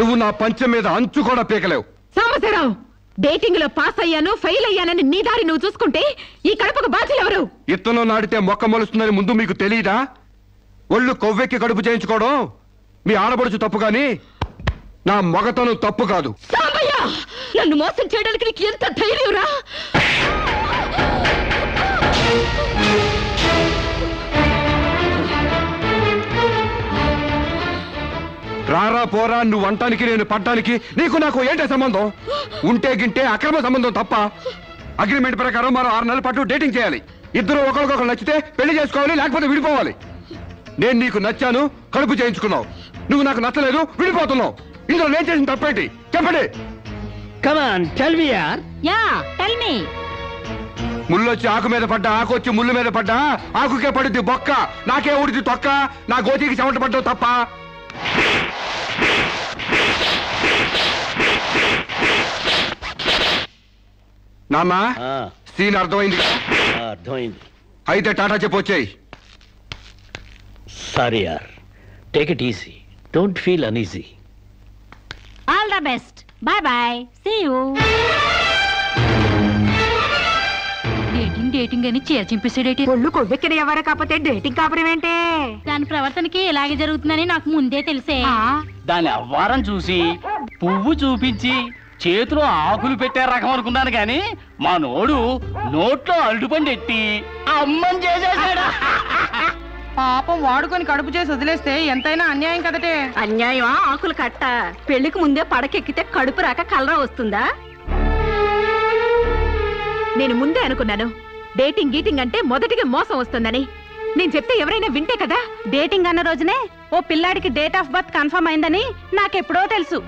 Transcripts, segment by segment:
నువ్వు నా పంచం మీద అంచు కూడా పీకలేవు. సాంబశివరావు, డేటింగ్ లో పాస్ అయ్యాను ఫెయిల్ అయ్యానని నీ దారి నువ్వు చూసుకుంటే ఈ కడుపుకు బాధ్యులు ఎవరు? ఇత్తనం నాటితే మొక్క మొలుస్తుందని ముందు మీకు తెలియదా? ఒళ్ళు కొవ్వెక్కి కడుపు చేయించుకోవడం మీ ఆడబడుచు తప్పు గాని నా మగతనం తప్పు కాదు. సాంబయ్య, నన్ను మోసం చేయడానికి నీకు ఎంత ధైర్యం రా? రారా పోరా నువ్వు అంటానికి నేను పడ్డానికి నీకు నాకు ఏంటే సంబంధం? ఉంటే గింటే అక్రమ సంబంధం తప్ప. అగ్రిమెంట్ ప్రకారం మరో 6 నెలల పాటు డేటింగ్ చేయాలి. ఇద్దరు ఒకరికొకరు నచ్చితే పెళ్లి చేసుకోవాలి, లేకపోతే విడిపోవాలి. నేను నీకు నచ్చాను, కడుపు చేయించుకున్నావు. నువ్వు నాకు నచ్చలేదు, విడిపోతున్నావు. ఇందులో నేను చేసిన తప్పేంటి చెప్పండి. ముళ్ళొచ్చి ఆకు మీద పడ్డా, ఆకు వచ్చి ముళ్ళు మీద పడ్డా, ఆకుకే పడుద్ది బొక్క, నాకే ఊడిది తొక్క. నా గోతికి చెమట పడ్డావు తప్ప. నామా సీన్ అర్థమైంది? అర్థమైంది. అయితే టాటా చెప్పొచ్చాయి. సారీ యార్, take it easy, don't feel uneasy. All the best, bye bye, see you. Dating అని చీర చింపేసేడేటి. ఒళ్ళు కొవ్వెక్కిన ఎవరు కాకపోతే డేటింగ్ కాపురం ఏంటే? దాని ప్రవర్తనకి ఇలాగే జరుగుతుందని నాకు ముందే తెలిసే. దాని అవ్వారం చూసి పువ్వు చూపించి చేతిలో ఆకులు పెట్టే రకం అనుకున్నాను గాని మా నోడు నోట్లో అరటిపండు ఎట్టి అమ్మని చేసేసాడు. పాపం వాడుకొని కడుపు చేసి వదిలేస్తే ఎంతైనా అన్యాయం కదటే. అన్యాయమా? ఆకులు కట్ట. పెళ్లికి ముందే పడకెక్కితే కడుపు రాక కలరా వస్తుందా? నేను ముందే అనుకున్నాను డేటింగ్ గీటింగ్ అంటే మొదటిగా మోసం వస్తుందని. నేను చెప్తే ఎవరైనా వింటే కదా. డేటింగ్ అన్న రోజునే ఓ పిల్లాడికి డేట్ ఆఫ్ బర్త్ కన్ఫర్మ్ అయిందని నాకెప్పుడో తెలుసు.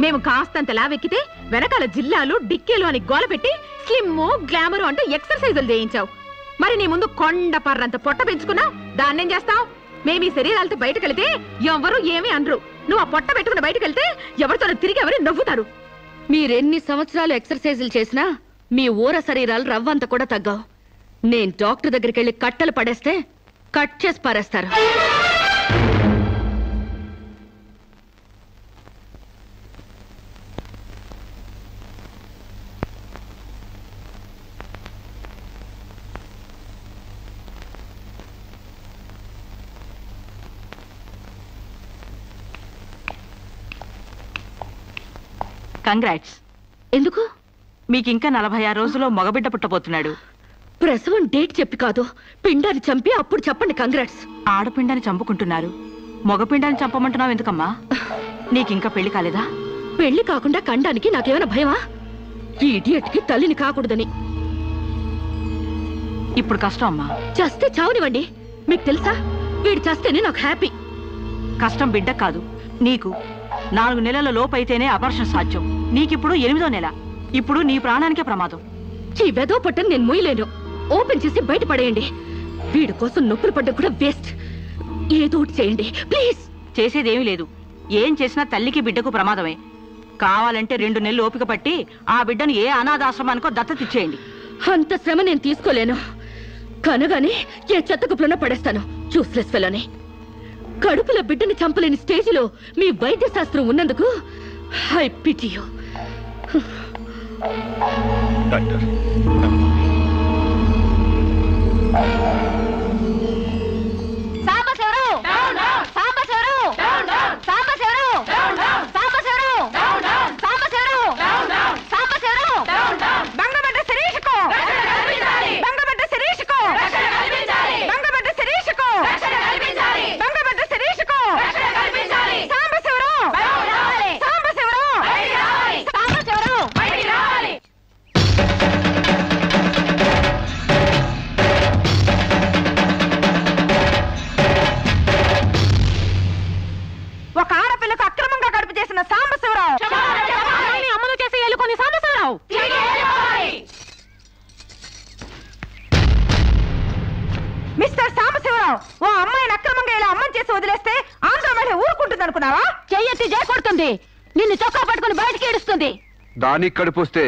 మేము కాస్తంత లావెక్కితే వెనకాల జిల్లాలు డిక్కీలు అని గోల పెట్టి స్లిమ్ గ్లామర్ అంటూ ఎక్సర్సైజులు చేయించావు. మరి నీ ముందు కొండ పర్రంత పొట్ట పెంచుకున్నావు. దాన్నేం చేస్తావు? మేము ఈ శరీరాలతో బయటకెళ్తే ఎవరు ఏమీ అనరు. నువ్వు ఆ పొట్ట పెట్టుకుని బయటకెళ్తే ఎవరితో తిరిగి ఎవరు నవ్వుతారు. మీరెన్ని సంవత్సరాలు ఎక్సర్సైజులు చేసినా మీ ఊర శరీరాలు రవ్వంత కూడా తగ్గావు. నేను డాక్టర్ దగ్గరికి వెళ్ళి కట్టలు పడేస్తే కట్ చేసి పారేస్తారు. కంగ్రాట్స్. ఎందుకు? మీకింకా 46 రోజుల్లో మగబిడ్డ పుట్టబోతున్నాడు. ప్రసవం డేట్ చెప్పి కాదు, పిండాన్ని చంపి అప్పుడు చెప్పండి కంగ్రాట్స్. ఆడపిండాన్ని చంపుకుంటున్నారు, మగపిండాన్ని చంపమంటున్నావు ఎందుకమ్మా? నీకింకా పెళ్లి కాలేదా? పెళ్లి కాకుండా కండానికి నాకేమైనా భయమా? ఈ ఇడియట్ కి తల్లిని కాకూడదని. ఇప్పుడు కష్టం అమ్మా. చస్తే చావునివ్వండి. మీకు తెలుసా, వీడు చస్తేనే నాకు హ్యాపీ. కష్టం బిడ్డ కాదు నీకు. 4 నెలల లోపైతేనే అబార్షన్ సాధ్యం. నీకిప్పుడు 8వ నెల. ఇప్పుడు నీ ప్రాణానికే ప్రమాదం. ఈ వెదో పట్టని నేను మొయ్యలేను. ఓపెన్ చేసి బయటపడేయండి. వీడి కోసం నొప్పులు పడ్డం కూడా వేస్ట్. ఏదో ఒకటి చేయండి ప్లీజ్. చేసేదేమీ లేదు. ఏం చేసినా తల్లికి బిడ్డకు ప్రమాదమే. కావాలంటే 2 నెలలు ఓపిక పట్టి ఆ బిడ్డను ఏ అనాథాశ్రమానికో దత్తతిచ్చేయండి. అంత శ్రమ నేను తీసుకోలేను. కనగానే ఏ చెత్తకుప్పులోనే పడేస్తాను. చూస్లెస్ ఫెలోని. కడుపులో బిడ్డని చంపలేని స్టేజిలో మీ వైద్య శాస్త్రం ఉన్నందుకు I pity you. Doctor Sambasivarao, Sambasivarao, Sambasivarao, Sambasivarao, Sambasivarao, Sambasivarao, బంగబడ్డ శిరీషకు, బంగబడ్డ శిరీషకు, బంగబడ్డ శిరీషకు, బంగబడ్డ శిరీషకు, సాంబశివరావు, సాంబశివరావు, సాంబశివరావు. ఒక ఆడపిల్లకు అక్రమంగా కడుపు చేసిన సాంబశివరావు, అమలు చేసి ఎలుకొని సాంబశివరావు. మిస్టర్ సాంబశివరావు, ఓ అమ్మాయిని అక్రమంగా ఇలా అమ్మని చేసి వదిలేస్తే ఆంధ్ర మహిళ ఊరుకుంటుంది అనుకున్నావా? చెయ్యెత్తి చేకొడుతుంది, నిన్ను చొక్కా పట్టుకుని బయటికి ఏడుస్తుంది. దానికి కడుపు వస్తే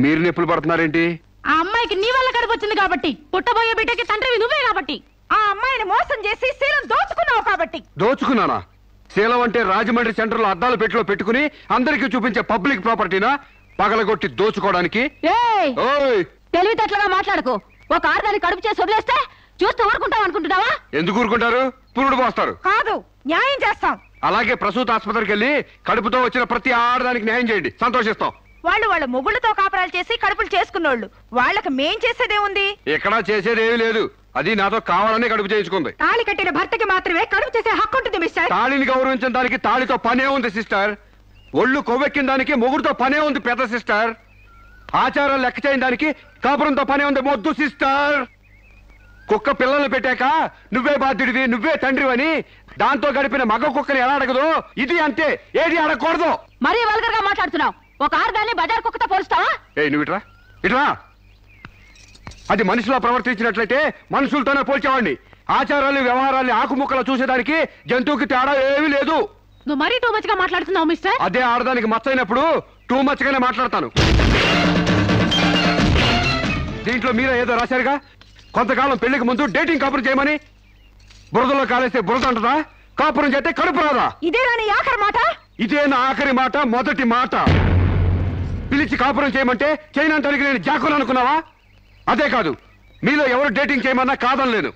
మీరు నొప్పులు పడుతున్నారేంటి? ఆ అమ్మాయికి నీ వల్ల కడుపు వచ్చింది కాబట్టి, పుట్టబోయే బిడ్డకి తండ్రివి నువ్వే కాబట్టి. ఆ అమ్మాయిని మోసం చేసి శీలం దోచుకున్నావు కాబట్టి. దోచుకున్నానా? శీలం అంటే రాజమండ్రి సెంటర్ లో అద్దాలు పెట్టిలో పెట్టుకుని అందరికీ చూపించే పబ్లిక్ ప్రాపర్టీనా పగలగొట్టి దోచుకోవడానికి? ఓయ్ తెలివితేటలుగా మాట్లాడకు. ఒక ఆడదాన్ని కడుపు చేసి వదిలేస్తే చూస్తూ ఊరుకుంటాం అనుకుంటున్నావా? ఎందుకు ఊరుకుంటారు? పురుడు పోస్తారు. కాదు, న్యాయం చేస్తాం. అలాగే ప్రసూత ఆసుపత్రికి వెళ్ళి కడుపుతో వచ్చిన ప్రతి ఆడదానికి న్యాయం చేయండి, సంతోషిస్తాం. వాళ్ళు వాళ్ళ మొగుళ్ళతో కాపురాలు చేసి కడుపులు చేసుకున్నోళ్ళు, వాళ్ళకి మేం చేసేదే ఉంది. ఎక్కడా చేసేదేమీ లేదు. అది నాతో కావాలని కడుపు చేయించుకుంది. తాళి కట్టిన భర్తకి మాత్రమే కడుపు చేసే హక్కు ఉంటుంది మిస్టర్. తాళిని గౌరవించిన దానికి తాళితో పనే ఉంది సిస్టర్. ఒళ్ళు కొవ్వెక్కిన దానికి మొగుడుతో పనే ఉంది పెద్ద సిస్టర్. ఆచారాలు లెక్క చేయని దానికి కాపురంతో పనే ఉంది మొద్దు సిస్టర్. కుక్క పిల్లలు పెట్టాక నువ్వే బాధ్యుడివి, నువ్వే తండ్రివని దాంతో గడిపిన మగ కుక్కని ఎలా అడగదు, ఇది అంతే. ఏది అడగకూడదు. మరీ వల్గర్ గా మాట్లాడుతున్నావు. ఒక ఆడదాన్ని బజార్ కుక్కతో పోలుస్తావా? నువ్వు ఇట్రా ఇట్రా. అది మనిషిలో ప్రవర్తించినట్లయితే మనుషులతోనే పోల్చేవాడిని. ఆచారాలు వ్యవహారాలు ఆకుముక్కలు చూసేదానికి జంతువుకి తేడా ఏమీ లేదు. నువ్వు మరీ టూ మచ్ గా మాట్లాడుతున్నావు మిస్టర్. అదే ఆడదానికి మచ్చైనప్పుడు టూ మచ్ గానే మాట్లాడతాను. దీంట్లో మీరే ఏదో రాశారుగా, కొంతకాలం పెళ్లికి ముందు డేటింగ్ కాపురం చేయమని. బురదలో కాలేస్తే బురద అంటదా, కాపురం చేస్తే కడుపు రాదా? ఇదేనా నీ ఆఖరి మాట? ఇదే నా ఆఖరి మాట, మొదటి మాట. పిలిచి కాపురం చేయమంటే చేయనంటానికి నేను జాకులు అనుకున్నావా? అదే కాదు, మీలో ఎవరు డేటింగ్ చేయమన్నా కాదనలేను.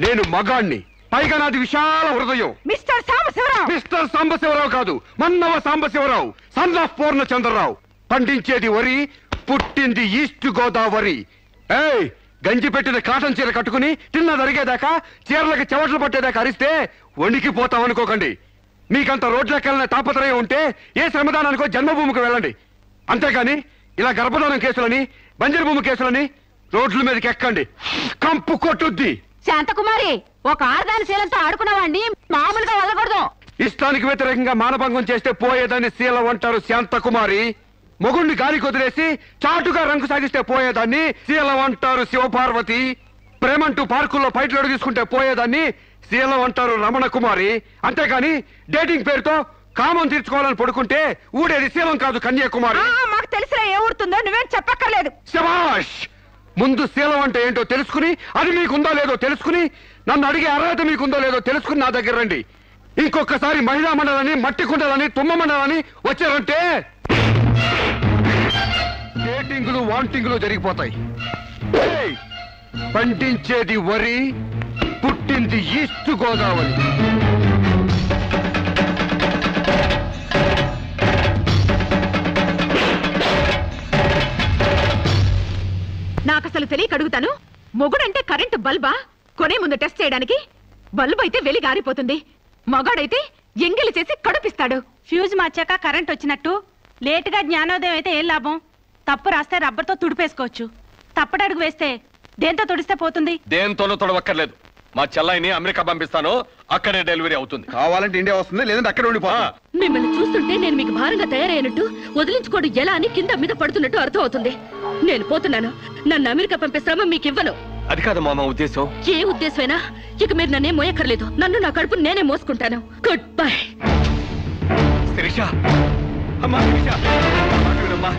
నేను మగాణ్ణి, పైగా నాది విశాల హృదయం. మిస్టర్ సాంబశివరావు. మిస్టర్ సాంబశివరావు కాదు, మన్నవ సాంబశివరావు, సన్ ఆఫ్ పూర్ణచంద్రరావు. పండించేది వరి, పుట్టింది ఈస్ట్ గోదావరి. ఏయ్, గంజి పెట్టిన కాటన్ చీర కట్టుకుని తిన్నది అరిగేదాకా, చీరలకి చెవట్లు పట్టేదాకా అరిస్తే వణికిపోతాం అనుకోకండి. మీకంత రోడ్లెక్కాలనే తాపత్రయం ఉంటే ఏ శ్రమదానానికో జన్మభూమికి వెళ్ళండి. అంతేగాని ఇలా గర్భధానం కేసులని, బంజరు భూమి కేసులని రోడ్ల మీదకి ఎక్కండి, కంపు కొట్టుద్ది. శాంతకుమారి, ఒక ఆడదాని శీలంతో ఆడుకున్నావాడిని మామూలుగా వెళ్ళకూడదు. ఇష్టానికి వ్యతిరేకంగా మానభంగం చేస్తే పోయేదాన్ని శీలం అంటారు శాంతకుమారి. మొగుణ్ణి గాలికి వదిలేసి చాటుగా రంగు సాగిస్తే పోయేదాన్ని శీలం అంటారు శివపార్వతి. ప్రేమంటూ పార్కుల్లో పైట్లు తీసుకుంటే పోయేదాన్ని శీలం అంటారు రమణ కుమారి. అంతేగాని డేటింగ్ పేరుతో కామం తీర్చుకోవాలని పడుకుంటే ఊడేది శీలం కాదు కన్యాకుమారి. మాకు తెలిసినా ఏ ఊరుతుందో నువ్వేం చెప్పక్కర్లేదు. శభాష్! ముందు శీలం అంటే ఏంటో తెలుసుకుని, అది మీకుందో లేదో తెలుసుకుని, నన్ను అడిగే అర్హత మీకుందో లేదో తెలుసుకుని నా దగ్గర రండి. ఇంకొకసారి మహిళా మండలని, మట్టి కుండలని, తుమ్మ మండలని వచ్చారంటే డేటింగులు వాంటింగులు జరిగిపోతాయి. పండించేది వరి, పుట్టింది ఈస్ట్ గోదావరి. నాకు అసలు తెలియక అడుగుతాను, మొగుడంటే కరెంటు బల్బా? కొనే ముందు టెస్ట్ చేయడానికి. బల్బు అయితే వెలి గారిపోతుంది, మగాడైతే ఎంగిలి చేసి కడుపిస్తాడు. ఫ్యూజ్ మార్చాక కరెంట్ వచ్చినట్టు లేటుగా జ్ఞానోదయం అయితే ఏం లాభం? తప్పు రాస్తే రబ్బర్తో తుడిపేసుకోవచ్చు, తప్పటడుగు వేస్తే దేంతో తుడిస్తే పోతుంది? దేంతోనూ తొడవక్కర్లేదు. మా చెల్లాయిని అమెరికా పంపిస్తాను, అక్కడే డెలివరీ అవుతుంది. కావాలంటే ఇండియా వస్తుంది, లేదంటే అక్కడ ఉండిపో. మిమ్మల్ని చూస్తుంటే నేను మీకు భారంగా తయారైనట్టు, వదిలించుకోవడం ఎలా అని కింద మీద పడుతున్నట్టు అర్థం అవుతుంది. నేను పోతున్నాను. నన్ను అమెరికా పంపిస్తామో మీకు ఇవ్వను. అది కాదు మామ ఉద్దేశం. ఏ ఉద్దేశమైనా ఇక మీరు నన్నే మోయక్కర్లేదు. నన్ను నా కడుపు నేనే మోసుకుంటాను. Good bye. శిరీష, అమ్మా శిరీష, అమ్మా.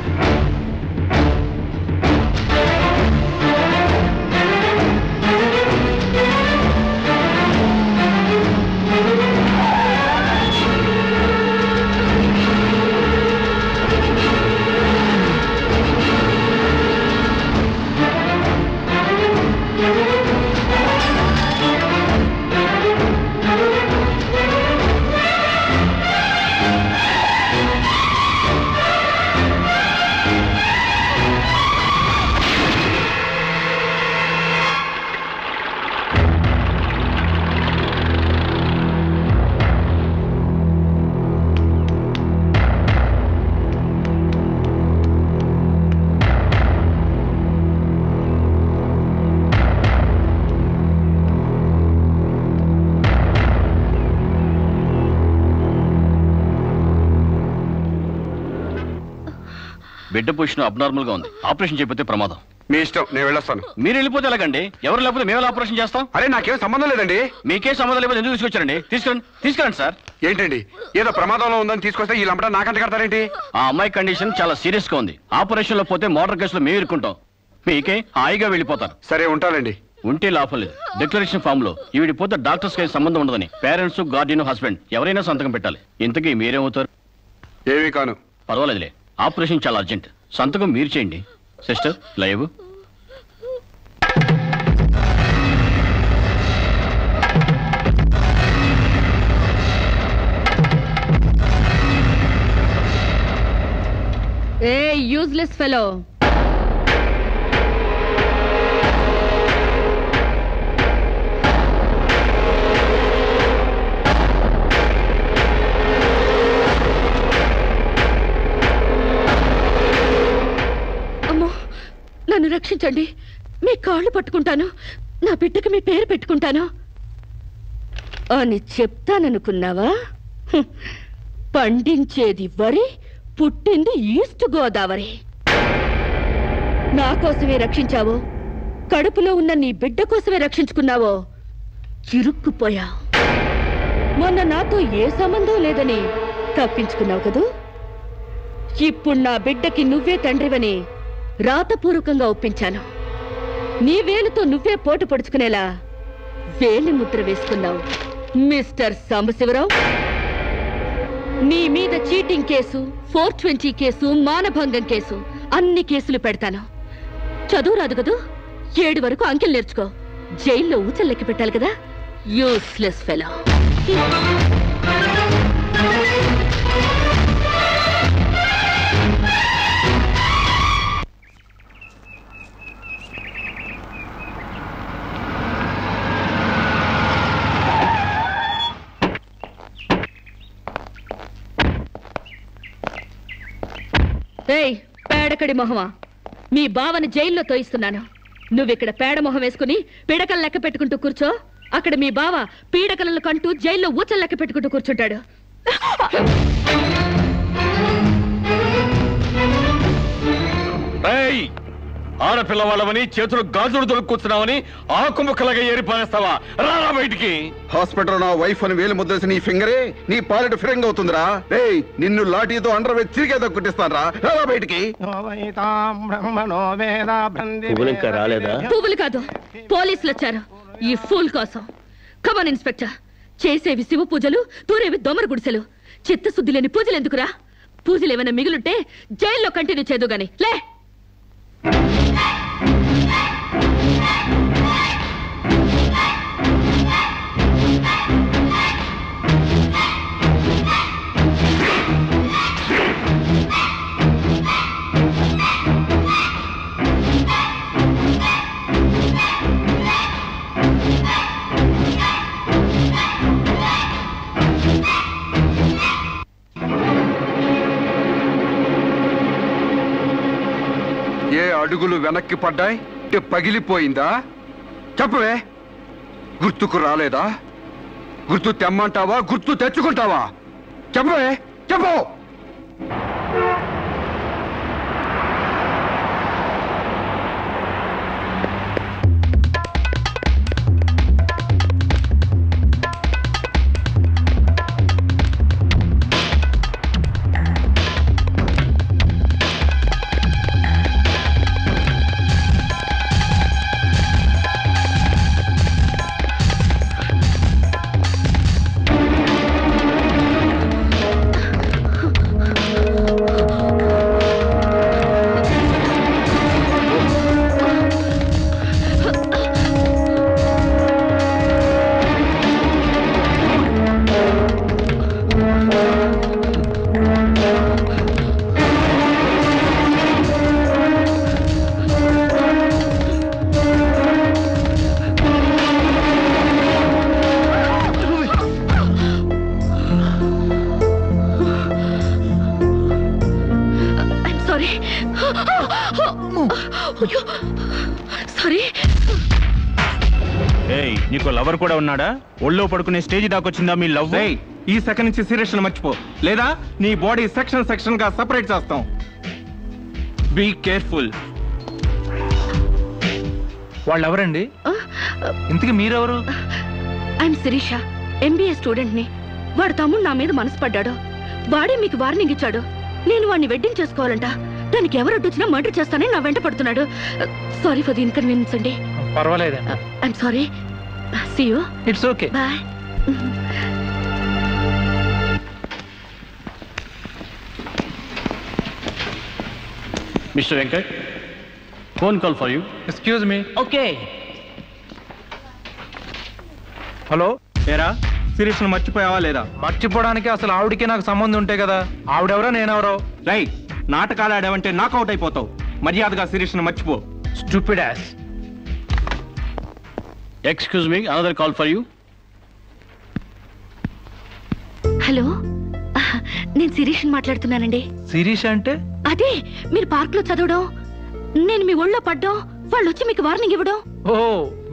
బిడ్డ పొజిషన్ అబ్నార్మల్ గా ఉంది. ఆపరేషన్ చేయకపోతే ప్రమాదం. మీ ఇష్టం, నేను వెళ్ళొస్తాను. మీరు వెళ్ళిపోతే ఎలాగండి? ఎవరు లేకపోతే మేము ఆపరేషన్ చేస్తాం. అరే నాకేం సంబంధం లేదండి. మీకే సంబంధం లేకపోతే ఎందుకు తీసుకొచ్చారండి? తీసుకురండి సార్. ఏంటండి, ఏదో ప్రమాదంలో ఉందని తీసుకొస్తే ఈ లంపట నాకంట కడతారేంటి? ఆ అమ్మాయి కండిషన్ చాలా సీరియస్ గా ఉంది. ఆపరేషన్ లో పోతే మోటార్ కేసులో మేము ఇరుక్కుంటాం. మీకే హాయిగా వెళ్ళిపోతారు. సరే ఉంటానండి. ఉంటే లాభం లేదు. డిక్లరేషన్ ఫామ్ లో ఈవిడి పోతే డాక్టర్స్ కి సంబంధం ఉండదని పేరెంట్స్, గార్డియన్, హస్బెండ్ ఎవరైనా సంతకం పెట్టాలి. ఇంతకీ మీరేమవుతారు? ఏమీ కాను. పర్వాలేదులే, ఆపరేషన్ చాలా అర్జెంట్. సంతకం మీరు చేయండి. Sister live. ఏ యూజ్లెస్ ఫెలో, అమ్మో నన్ను రక్షించండి. మీ కాళ్ళు పట్టుకుంటాను, నా బిడ్డకి మీ పేరు పెట్టుకుంటాను అని చెప్తాననుకున్నావా? పండించేది వరి, పుట్టింది ఈస్ట్ గోదావరి. నా కోసమే రక్షించావో, కడుపులో ఉన్న నీ బిడ్డ కోసమే రక్షించుకున్నావో చిరుక్కుపోయావు. మొన్న నాతో ఏ సంబంధం లేదని తప్పించుకున్నావు కదూ. ఇప్పుడు నా బిడ్డకి నువ్వే తండ్రివని రాతపూర్వకంగా ఒప్పించాను. నీ వేలుతో నువ్వే పోటు పొడుచుకునేలా వేలి ముద్ర వేసుకున్నావు మిస్టర్ సాంబశివరావు. నీ మీద చీటింగ్ కేసు, 420 కేసు, మానభంగం కేసు, అన్ని కేసులు పెడతాను. చదువు రాదు కదూ, 7 వరకు అంకెలు నేర్చుకో. జైల్లో ఊచలు లెక్క పెట్టాలి కదా. Useless fellow. ఏయ్ పేడకడి మొహమా, మీ బావని జైల్లో తోయిస్తున్నాను. నువ్విక్కడ పేడ మొహం వేసుకుని పీడకలు లెక్క పెట్టుకుంటూ కూర్చో. అక్కడ మీ బావ పీడకలను కంటూ జైల్లో ఊచలు లెక్క పెట్టుకుంటూ కూర్చుంటాడు. ఆడపిల్లవాళ్ళమని చేతులు గాజులు దొరుకుతున్నావని ఆకు ముక్కలుగా ఏరిపారేస్తావా? రారా బయటికి. హాస్పిటల్ నా వైఫ్ అని వేలు ముద్దేసి నీ ఫింగరే నీ పాలిట ఫిరంగ్ అవుతుందిరా. ఏయ్ నిన్ను లాఠీతో అండర్ వేసి చిరిగేదో కుట్టిస్తాను రా. రారా బయటికి. పువ్వులు ఇంకా రాలేదా? పువ్వులు కాదు, పోలీసులు వచ్చారు ఈ ఫూల్ కోసం. Come on inspector. చేసేవి శివ పూజలు, తూరేవి దొమర గుడిసెలు. చిత్తశుద్ధి లేని పూజలు ఎందుకురా? పూజలు ఏమైనా మిగులుంటే జైల్లో కంటిన్యూ చేదు గాని లే. అడుగులు వెనక్కి పడ్డాయి, పగిలిపోయిందా? చెప్పవే. గుర్తుకు రాలేదా? గుర్తు తెమ్మంటావా, గుర్తు తెచ్చుకుంటావా? చెప్పవే, చెప్పు. నీకు లవర్ కూడా ఉన్నాడా? ఒళ్ళో పడుకునే స్టేజ్ దాకొచ్చిందా మీ లవ్? ఈ సెకండ్ నుంచి సీరియస్ మర్చిపో, లేదా నీ బాడీ సెక్షన్ సెక్షన్ గా సెపరేట్ చేస్తాం. Be careful. వాళ్ళు ఎవరండి? ఇంతకీ మీరెవరు? ఐఎమ్ శిరీష, ఎంబీఏ స్టూడెంట్ ని. వాడు తమ్ముడు నా మీద మనసు పడ్డాడు. వాడే మీకు వార్నింగ్ ఇచ్చాడు. నేను వాడిని వెడ్డింగ్ చేసుకోవాలంట. దానికి ఎవరు అడ్డొచ్చినా మర్డర్ చేస్తానని నా వెంట పడుతున్నాడు. సారీ ఫర్ ది ఇన్కన్వీనియన్స్ అండి. పర్వాలేదండి. I'm sorry. See you. It's okay. Bye. Mister Venkat, phone call for you. Excuse me. Okay. Hello. ఏరా శిరీష్ను మర్చిపోయావా లేదా? మర్చిపోవడానికి అసలు ఆవిడకి నాకు సంబంధం ఉంటే కదా. ఆవిడెవరో నేనెవరో. రైట్, నాటకాలు ఆడావంటే నాకౌట్ అయిపోతావు. మర్యాదగా శిరీష్ను మర్చిపో. Stupid ass. Excuse me, another call for you. Hello, నేను శిరీష్ని మాట్లాడుతున్నానండి. శిరీష్ అంటే? అదే మీరు పార్క్ లో చదవడం, నేను మీ ఒళ్ళో పడ్డం, వాళ్ళు వచ్చి మీకు వార్నింగ్ ఇవ్వడం. ఓ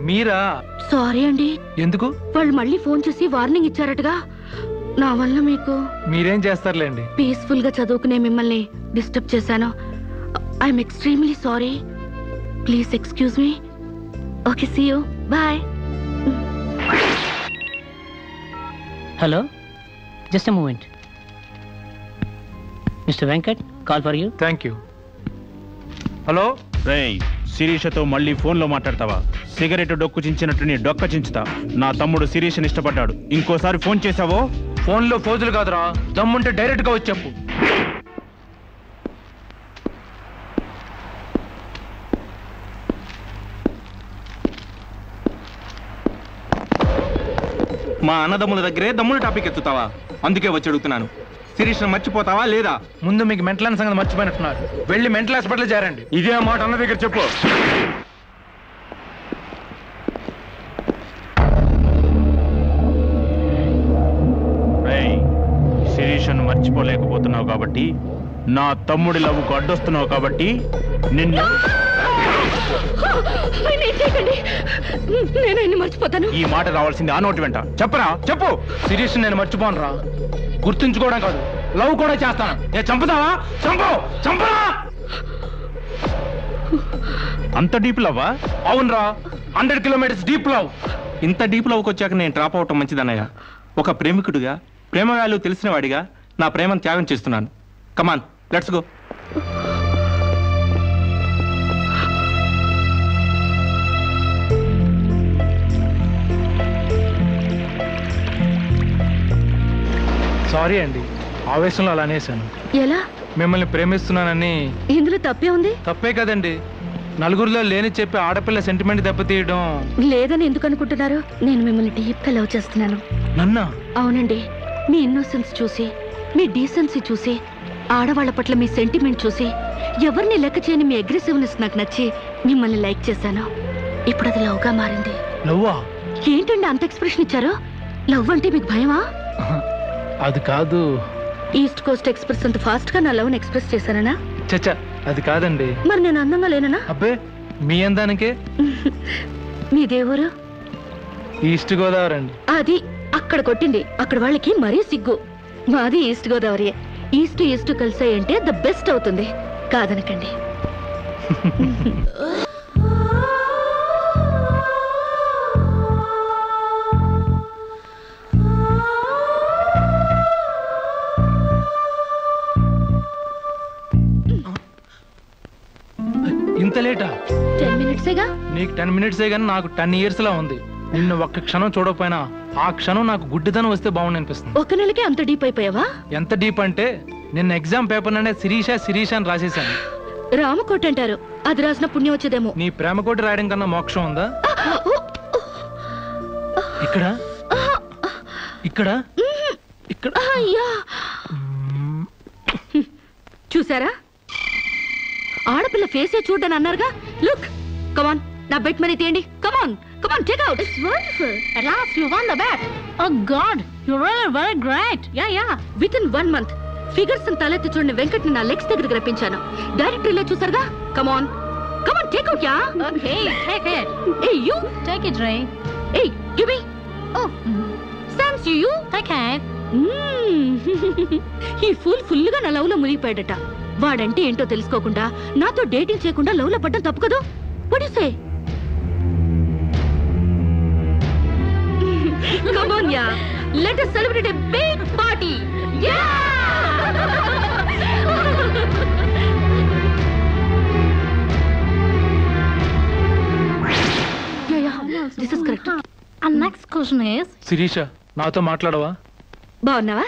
మీరా? సారీ అండి. ఎందుకు? వాళ్ళు మళ్ళీ ఫోన్ చేసి వార్నింగ్ ఇచ్చారటగా. నా వల్ల మీకు. మీరేం చేస్తారులేండి. పీస్ఫుల్ గా చదువుకునే మిమ్మల్ని డిస్టర్బ్ చేశాను. I'm extremely sorry. Please excuse me. Okay, see you. Bye. Hello, just a moment. Mister Venkat, call for you. Thank you. Hello. రేయ్, శిరీషతో మళ్ళీ ఫోన్లో మాట్లాడతావా? సిగరెట్ డొక్కు చించినట్టు నీ డొక్క చించుతా. నా తమ్ముడు శిరీష్ని ఇష్టపడ్డాడు. ఇంకోసారి ఫోన్ చేసావో? ఫోన్లో ఫోజులు కాదురా, దమ్ముంటే డైరెక్ట్ గా వచ్చి చెప్పు. మా అన్నదమ్ముల దగ్గరే దమ్ముల టాపిక్ ఎత్తుతావా? అందుకే వచ్చి అడుగుతున్నాను, శిరీష్ను మర్చిపోతావా లేదా? ముందు మీకు మెంటల్ సంగతి మర్చిపోయినట్టున్నారు. వెళ్ళి మెంటల్ హాస్పిటల్ చేరండి. ఇదే మాట అన్న దగ్గర చెప్పు. రేయ్, శిరీష్ను మర్చిపోలేకపోతున్నావు కాబట్టి, నా తమ్ముడి లవ్వుకు అడ్డొస్తున్నావు కాబట్టి నిన్ను. నేను మర్చిపోతాను. ఈ మాట రావాల్సింది ఆ నోటి వెంట. చెప్పరా, చెప్పు. శిరీష్ నేను మర్చిపోను రా. గుర్తుంచుకోవడం కాదు, లవ్ కూడా చేస్తాను. ఏ చంపుతావా? చంపు, చంపరా. అంత డీప్ లవ్వా? అవునరా, 100 కిలోమీటర్స్ డీప్ లవ్. ఇంత డీప్ లవ్కి వచ్చాక నేను డ్రాప్ అవటం మంచిదన్నయ్య. ఒక ప్రేమికుడిగా, ప్రేమ వాల్యూ తెలిసిన వాడిగా నా ప్రేమను త్యాగం చేస్తున్నాను. కమాన్, లెట్స్ గో. సారీ అండి, ఆవేశంలో అలా అనేసాను. ఎలా? మిమ్మల్ని ప్రేమిస్తున్నానని. ఇందులో తప్పే ఉంది? తప్పే కదండి. నలుగురిలో లేని చెప్పి ఆడపిల్ల సెంటిమెంట్ దెబ్బతీయడం. లేదని ఎందుకు అనుకుంటున్నారు? నేను మిమ్మల్ని డీప్ గా లవ్ చేస్తున్నాను. నన్నా? అవునండి. మీ ఇన్నోసెన్స్ చూసి, మీ డీసెన్సీ చూసి, ఆడవాళ్ల పట్ల మీ సెంటిమెంట్ చూసి, ఎవరిని లెక్క చేయని మీ అగ్రెసివ్నెస్ నాకు నచ్చి మిమ్మల్ని లైక్ చేశాను. ఇప్పుడు అది లవ్ గా మారింది. లవ్వా? ఏంటండి అంత ఎక్స్ప్రెషన్ ఇచ్చారు? లవ్ అంటే మీకు భయమా? అది కాదు. ఈస్ట్ కోస్ట్ ఎక్స్ప్రెస్ అంత ఫాస్ట్ గా నా లవ్ ఎక్స్ప్రెస్ చేశానా? చచ్చా, అది కాదండి. మరి నేను అందంగా లేనా? అబ్బే, మీ అందానికే. మీ దేవురు? ఈస్ట్ గోదావరి అండి. అది అక్కడ కొట్టింది. అక్కడ వాళ్ళకి మరీ సిగ్గు. మాది ఈస్ట్ గోదావరి. ఈస్ట్ ఈస్ట్ కలిసాయంటే ద బెస్ట్ అవుతుంది. కాదనకండి. ఇంత లేటా? 10 మినిట్సేగా. నీకు 10 మినిట్సే గానీ నాకు 10 ఇయర్స్ లా ఉంది. నిన్ను ఒక్క క్షణం చూడకపోయినా ఆ క్షణం నాకు గుడ్డిదనం వస్తే బాగుంది అనిపిస్తుంది. ఒక నెలకే అంత డీప్ అయిపోయావా? ఎంత డీప్ అంటే నిన్న ఎగ్జామ్ పేపర్ ననే శిరీష శిరీష అని రాసేసాను. రామకోట అంటారు, అది రాసిన పుణ్యం వచ్చేదేమో. నీ ప్రేమ కోటి రాయడం కన్నా మోక్షం ఉందా? ఇక్కడ ఇక్కడ ఇక్కడ. చూసారా, ఆడపిల్ల ఫేసే చూడని అన్నారుగా. లుక్, కమాన్, నా బెట్ మనీ తీయండి. Come on, come on, take out. It's wonderful. At last you won the bet. Oh God, you're really very great. Yeah. Within 1 month figures తలెత్తి చూడని వెంకట్ ని నా లెగ్స్ దగ్గరికి రప్పించాను. డైరెక్టరీలో చూసారుగా. Come on, come on, take out. Yeah. Okay, take it. Hey, you. Take it, Ray. Hey, give me. Oh, thanks you. Take it. ఈ full గా నా లవ్ లో మునిగిపోయాడట. వాడంటే ఏంటో తెలుసుకోకుండా నాతో డేటింగ్ చేయకుండా లవ్ లో పడ్డం తప్పు కదా? What do you say? Come on, yeah. Let us celebrate a big party. Yeah! Excuse me. Shirisha, నాతో మాట్లాడవా? బాగున్నావా?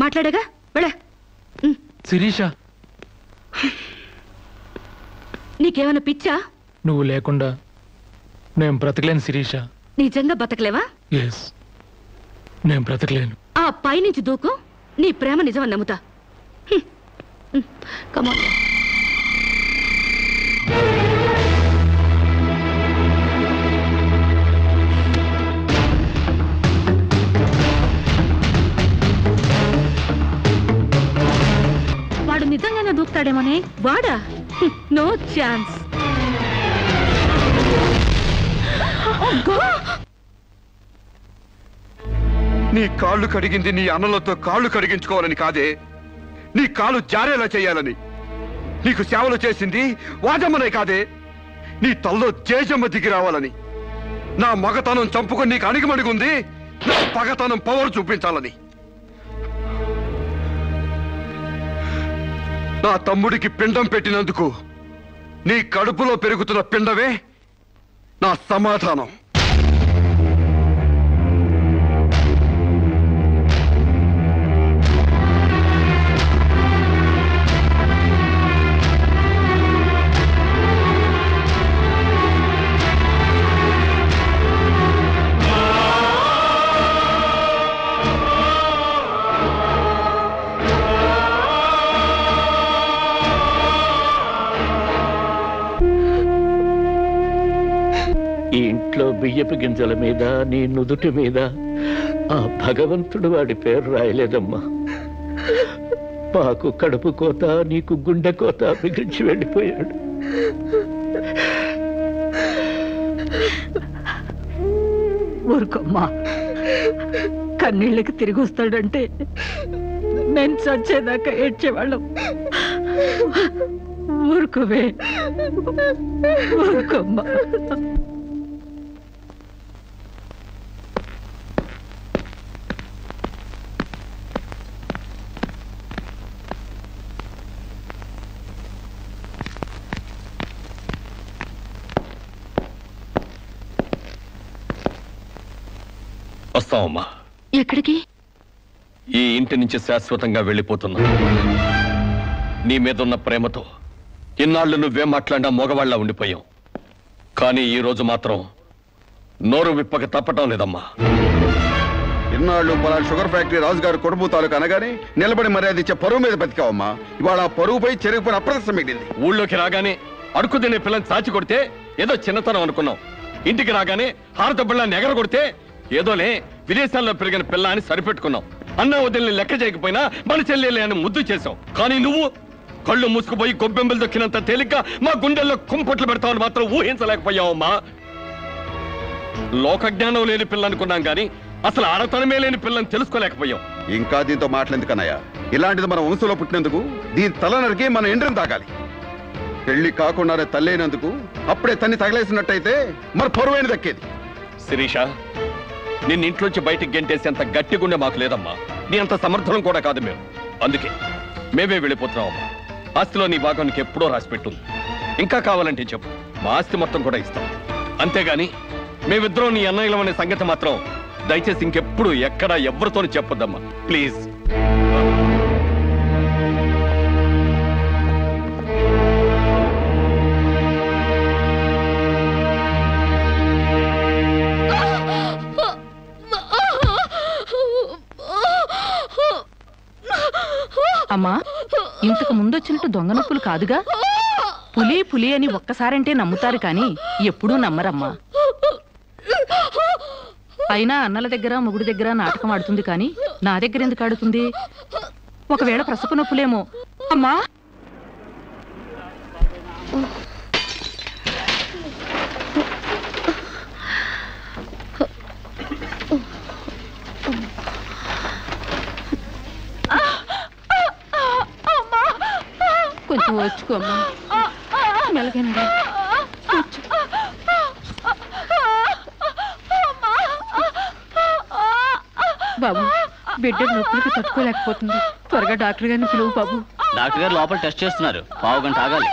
మాట్లాడగా వెళ్ళ. శిరీష, నీకేమైనా పిచ్చా? నువ్వు లేకుండా నేను బ్రతకలేను శిరీష. నిజంగా బతకలేవా? ఎస్, నేను బ్రతకలేను. ఆ పైనుంచి దూకు, నీ ప్రేమ నిజమని నమ్ముతా. కమాన్. వాడు నిజంగానే దూకుతాడేమోనే. వాడా? No chance. నీ కాళ్ళు కడిగింది నీ అన్నలతో కాళ్ళు కడిగించుకోవాలని కాదే, నీ కాళ్ళు జారేలా చేయాలని. నీకు సేవలు చేసింది వాజమ్మనే కాదే, నీ తల్లో జేజమ్మ దిగి రావాలని. నా మగతనం చంపుకొని నీకు అణిగిమణిగుంది నా పగతనం పవర్ చూపించాలని. నా తమ్ముడికి పిండం పెట్టినందుకు నీ కడుపులో పెరుగుతున్న పిండమే నా సమాధానం. ఈ ఇంట్లో బియ్యపు గింజల మీద నీ నుదుటి మీద ఆ భగవంతుడు వాడి పేరు రాయలేదమ్మా. మాకు కడుపు కోత, నీకు గుండె కోత మిగిల్చి వెళ్ళిపోయాడు. ఊరుకోమ్మా, కన్నీళ్ళకి తిరిగి వస్తాడంటే నేను చచ్చేదాకా ఏడ్చేవాళ్ళం. ఊరుకోవే, ఊరుకోమ్మా. వస్తామమ్మా. ఎక్కడికి? ఈ ఇంటి నుంచి శాశ్వతంగా వెళ్ళిపోతున్నా. నీ మీదున్న ప్రేమతో ఇన్నాళ్ళు నువ్వేం మాట్లాడినా మగవాళ్ళ ఉండిపోయాం. కానీ ఈ రోజు మాత్రం నోరు విప్పక తప్పటం లేదమ్మా. ఇన్నాళ్ళు పలా షుగర్ ఫ్యాక్టరీ రాజుగారు కొడుపు తాలూకు అనగానే నిలబడి మర్యాద ఇచ్చే పరువు మీద బతికావమ్మా. ఇవాళ ఆ పరువుపై చెరుగుపైన అప్రదర్శన మిగిలింది. ఊళ్ళోకి రాగానే అడుకు తినే పిల్లని చాచి కొడితే ఏదో చిన్నతనం అనుకున్నాం. ఇంటికి రాగానే హారత బిళ్ళని ఎగర కొడితే ఏదోలే విదేశాల్లో పెరిగిన పిల్ల అని సరిపెట్టుకున్నాం. అన్న వదిలిని లెక్క చేయకపోయినా మన చెల్లెలే అని ముద్దు చేసావు. కానీ నువ్వు కళ్ళు మూసుకుపోయి గొబ్బెంబలు దొక్కినంత తేలిగ్గా మా గుండెల్లో కుంపట్లు పెడతావని మాత్రం ఊహించలేకపోయావమ్మా. లోకజ్ఞానం లేని పిల్ల అనుకున్నాం కానీ అసలు ఆడతనమే లేని పిల్లని తెలుసుకోలేకపోయాం. ఇంకా దీంతో మాట్లాడేందుకన్నయ్య, ఇలాంటిది మన వంశంలో పుట్టినందుకు దీని తల నరికి మన ఎండ్రం తాగాలి. పెళ్లి కాకుండానే తల్లైనందుకు అప్పుడే తన్ని తగలేసినట్టయితే మరి పరువైన దక్కేది. శిరీష, నిన్ను ఇంట్లోంచి బయటికి గెంటేసేంత గట్టి గుండె మాకు లేదమ్మా. నీ అంత సమర్థనం కూడా కాదు మేము. అందుకే మేమే వెళ్ళిపోతున్నామమ్మా. ఆస్తిలో నీ భాగానికి ఎప్పుడో రాసి పెట్టుంది. ఇంకా కావాలంటే చెప్పు, మా ఆస్తి మొత్తం కూడా ఇస్తాం. అంతేగాని మేమిద్దరం నీ అన్నయ్యలం అనే సంగతి మాత్రం దయచేసి ఇంకెప్పుడు ఎక్కడ ఎవరితోని చెప్పొద్దమ్మా, ప్లీజ్. అమ్మా, ఇంతకు ముందొచ్చినట్టు దొంగ నొప్పులు కాదుగా? పులి పులి అని ఒక్కసారంటే నమ్ముతారు కానీ ఎప్పుడూ నమ్మరమ్మా. అయినా అన్నల దగ్గర మొగుడి దగ్గర నాటకం ఆడుతుంది కానీ నా దగ్గర ఎందుకు ఆడుతుంది? ఒకవేళ ప్రసవ నొప్పులేమో. అమ్మా, కొంచెం వచ్చుకోమ్మా. మెలగండి. బాబు, బిడ్డ నొప్పులకి తట్టుకోలేకపోతుంది. త్వరగా డాక్టర్ గారిని పిలువు బాబు. డాక్టర్ గారు లోపల టెస్ట్ చేస్తున్నారు. పావు గంట ఆగాలి.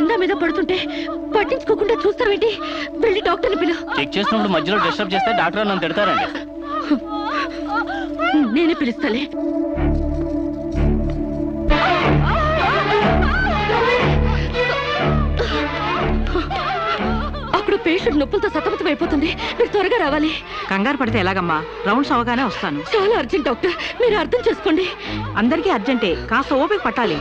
కింద మీద పడుతుంటే పట్టించుకోకుండా చూస్తావేంటి? వెళ్ళి డాక్టర్ని పిలు. చెక్ చేసినప్పుడు మధ్యలో డిస్టర్బ్ చేస్తే డాక్టర్ నన్ను తిడతారండి. నేనే పిలుస్తాలే. అక్కడ పేషెంట్ నొప్పులతో సతమతం అయిపోతుంది. మీరు త్వరగా రావాలి. కంగారు పడితే ఎలాగమ్మా? రౌండ్స్ అవగానే వస్తాను. చాలా అర్జెంట్ డాక్టర్, మీరు అర్థం చేసుకోండి. అందరికీ అర్జెంటే, కాస్త ఓపిక పట్టాలి.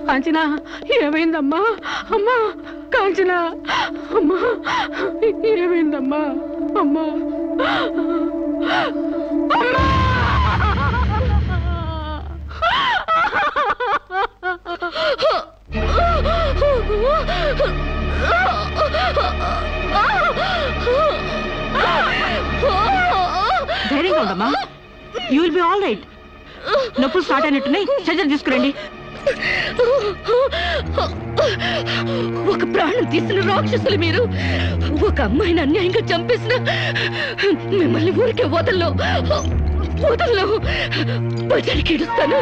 కాంచనా, ఏమైందమ్మా? అమ్మా కాంచనా, అమ్మా ఏమైందమ్మా? అమ్మా ధైర్యంగా ఉండమ్మా. You will be all right. నొప్పులు స్టార్ట్ అయినట్టున్నాయి, సర్జరీ తీసుకురండి. ఒక ప్రాణం తీసిన రాక్షసులు మీరు. ఒక అమ్మాయిని అన్యాయంగా చంపేసిన మిమ్మల్ని ఊరికే వదల్లో బజారికి ఏడుస్తాను.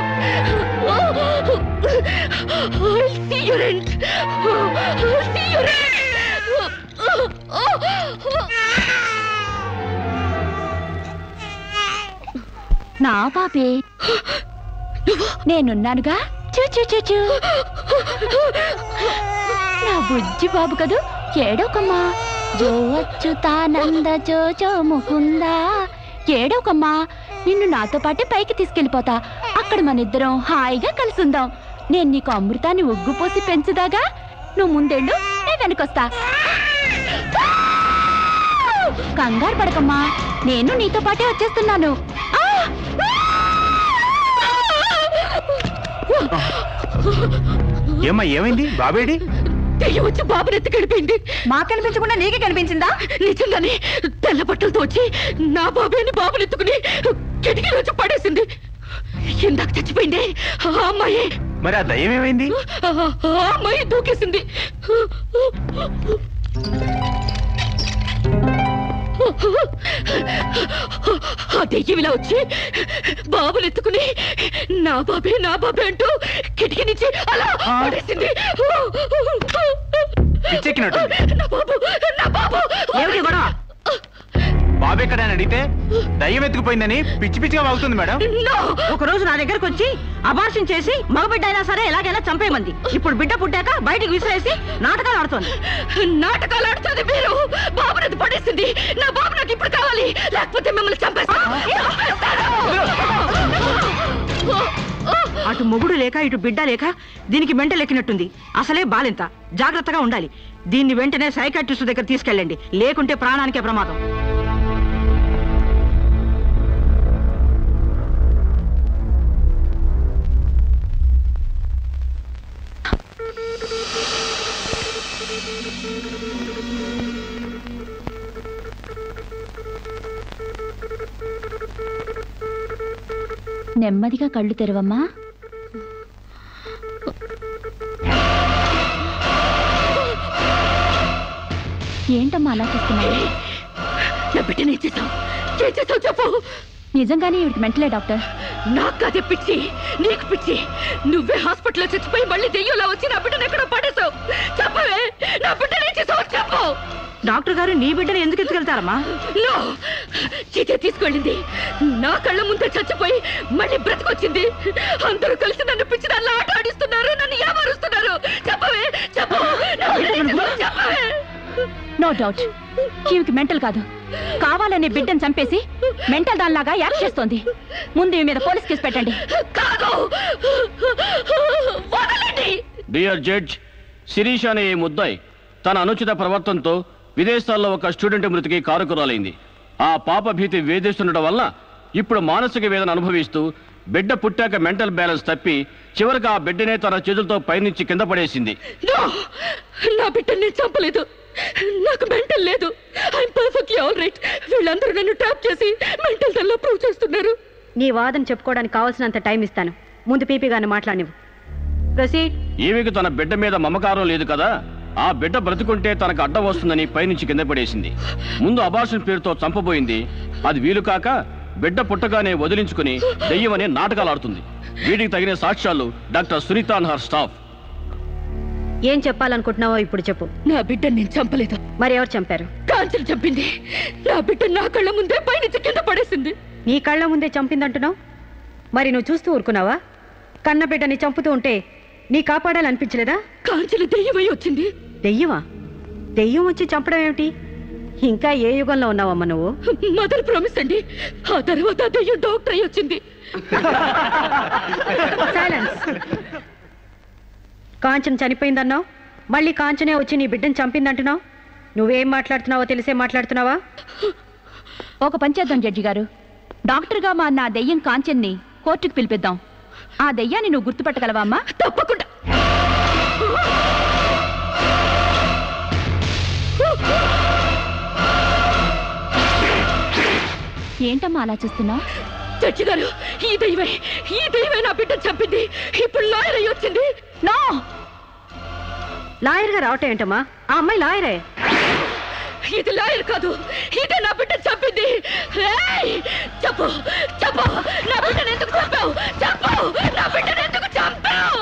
నా పాపే, నేనున్నానుగా. చూ నా బుజ్జి బాబు కదూ, ఏడోకమ్మా. జో అచ్యుతానంద జో జో ముకుందా. ఏడోకమ్మా, నిన్ను నాతో పాటే పైకి తీసుకెళ్ళిపోతా. అక్కడ మనిద్దరం హాయిగా కలిసుందాం. నేను నీకు అమృతాన్ని ఉగ్గుపోసి పెంచుదాగా. నువ్వు ముందెళ్ళు, నేను వెనకొస్తా. కంగారు పడకమ్మా, నేను నీతో పాటే వచ్చేస్తున్నాను. ఏమ్మా, ఏమైంది? బాబేడి? దెయ్యం వచ్చి బాబుని ఎత్తి గడిపోయింది. మాకు కనిపించకుండా నీకే కనిపించిందా? నిజంగానే తెల్ల బట్టలతో వచ్చి నా బాబేని బాబుని ఎత్తుకుని కిటికీ వచ్చి పడేసింది. ఇందాక చచ్చిపోయింది ఆ అమ్మాయి. మరి ఆ దయ్యం ఏమైంది? ఆ అమ్మాయి దూకేసింది. ఆ దెయ్యం ఇలా వచ్చి బాబుని ఎత్తుకుని నా బాబే నా బాబే అంటూ కిటికీ నుంచి అలా పడేసింది. నా బాబు నా బాబు. ఏమిటి గొడవ? బాబు ఎక్కడ అని అడిగితే దయ్యం ఎత్తుకుపోయిందని పిచ్చి పిచ్చిగా వాగుతుంది మేడం. ఒక రోజు నా దగ్గరకు వచ్చి అబార్షన్ చేసి మగబిడ్డ అయినా సరే ఎలాగైనా చంపేమంది. ఇప్పుడు బిడ్డ పుట్టాక బయటికి విసిరేసి నాటకాలు ఆడుతోంది. నాటకాలు ఆడుతుంది మీరు. బాబునది పడేసింది. నా బాబు నాకు ఇప్పుడు కావాలి, లేకపోతే మిమ్మల్ని చంపేస్తాను. అటు మొగుడు లేక ఇటు బిడ్డ లేక దీనికి మెంటల్ ఎక్కినట్టుంది. అసలే బాలింత, జాగ్రత్తగా ఉండాలి. దీన్ని వెంటనే సైకాట్రిస్ట్ దగ్గర తీసుకెళ్ళండి, లేకుంటే ప్రాణానికే ప్రమాదం. నెమ్మదిగా కళ్ళు తెరవమ్మా. ఏంటమ్మా అలా చూస్తున్నావు? నా బిడ్డని ఏం చేసావు చెప్పు. నిజంగానే ఇవిడికి మెంటలే డాక్టర్. నాకు అదే పిచ్చి, నీకు పిచ్చి. నువ్వే హాస్పిటల్లో చచ్చిపోయి మళ్ళీ దెయ్యంలా వచ్చి నా బిడ్డను ఎక్కడో పడేసావు. చెప్పవే, నా బిడ్డని ఏం చేసావు చెప్పు. డాక్టర్ గారు నీ బిడ్డను ఎందుకు ఎత్తుకెళ్తారమ్మా? చీతే తీసుకెళ్ళింది. నా కళ్ళ ముందే చచ్చిపోయి మళ్ళీ బ్రతికొచ్చింది. అందరూ కలిసి నన్ను పిచ్చి దానిలో ఆట ఆడిస్తున్నారు, నన్ను ఏమారుస్తున్నారు. చెప్పవే చెప్పు. చెప్పవే. నో డౌట్, ఈవికి మెంటల్ కాదు, కావాలనే బిడ్డను చంపేసి మెంటల్ దానిలాగా యాక్ట్ చేస్తోంది. ముందు ఈ మీద పోలీస్ కేసు పెట్టండి. డియర్ జడ్జ్, శిరీష్ అనే ఈ ముద్దాయి తన అనుచిత ప్రవర్తనతో విదేశాల్లో ఒక స్టూడెంట్ మృతికి కారకురాలైంది. ఆ పాప భీతి వేధిస్తుండటం వల్ల ఇప్పుడు మానసిక వేదన అనుభవిస్తూ బిడ్డ పుట్టాక మెంటల్ బ్యాలెన్స్ తప్పి చివరికి ఆ బిడ్డనే తన చేతులతో పైనుంచి కింద పడేసింది. నా బిడ్డని చంపలేదు, నాకు మెంటల్ లేదు. I'm perfectly all right. వీళ్ళందరూ నన్ను ట్రాప్ చేసి మెంటల్ దానిలో ప్రూవ్ చేస్తున్నారు. నీ వాదన చెప్పుకోవడానికి కావాల్సినంత టైం ఇస్తాను. ముందు పీపీ గారిని మాట్లాడినివ్వు. ప్రొసీడ్. ఈమెకు తన బిడ్డ మీద మమకారం లేదు కదా, ఆ బిడ్డ బ్రతుకుంటే తనకు అడ్డం వస్తుందని పైనుంచి కింద పడేసింది. ముందు అబార్షన్ పేరుతో చంపబోయింది. అది వీలు కాక బిడ్డ పుట్టగానే వదిలించుకుని దెయ్యమనే నాటకాలు ఆడుతుంది. వీటికి తగిన సాక్ష్యాలు doctor Sunitha and her staff. ఏం చెప్పాలనుకుంటున్నావో ఇప్పుడు చెప్పు. నా బిడ్డని నేను చంపలేదు. మరి ఎవరు చంపారు? కాంచెలు చంపింది. నా బిడ్డ నా కళ్ళ ముందే పైనుంచి కింద పడేసింది. నీ కళ్ళ ముందే చంపిందంటున్నావు, మరి నువ్వు చూస్తూ ఊరుకున్నావా? కన్న బిడ్డని చంపుతూ ఉంటే నీ కాపాడాలనిపించలేదా? కాంచెలు దెయ్యమై వచ్చింది. దెయ్యమా? దెయ్యం వచ్చి చంపడం ఏమిటి? ఇంకా ఏ యుగంలో ఉన్నావమ్మా నువ్వు? మదర్ ప్రామిస్ అండి. ఆ తర్వాత దెయ్యం డాక్టర్ అయి వచ్చింది. సైలెన్స్. కాంచన చనిపోయిందన్నావు, మళ్ళీ కాంచనే వచ్చి నీ బిడ్డను చంపిందంటున్నావు. నువ్వేం మాట్లాడుతున్నావో తెలిసే మాట్లాడుతున్నావా? ఒక పని చేద్దాం జడ్జి గారు, డాక్టర్గా మా నా దెయ్యం కాంచెన్ని కోర్టుకు పిలిపిద్దాం. ఆ దెయ్యాన్ని నువ్వు గుర్తుపట్టగలవా అమ్మా? తప్పకుండా. ఏంటమ్మా అలా చూస్తున్నావు? జడ్జి గారు, ఈ దైవే నా బిడ్డ చంపింది. ఇప్పుడు లాయర్ అయి వచ్చింది. నో, లాయర్ గా రావటం ఏంటమ్మా? ఆ అమ్మాయి లాయరే. ఇది లాయర్ కాదు, ఇదే నా బిడ్డ చంపింది. చెప్పు చెప్పు, నా బిడ్డను ఎందుకు చంపావు? చెప్పు, నా బిడ్డను ఎందుకు చంపావు?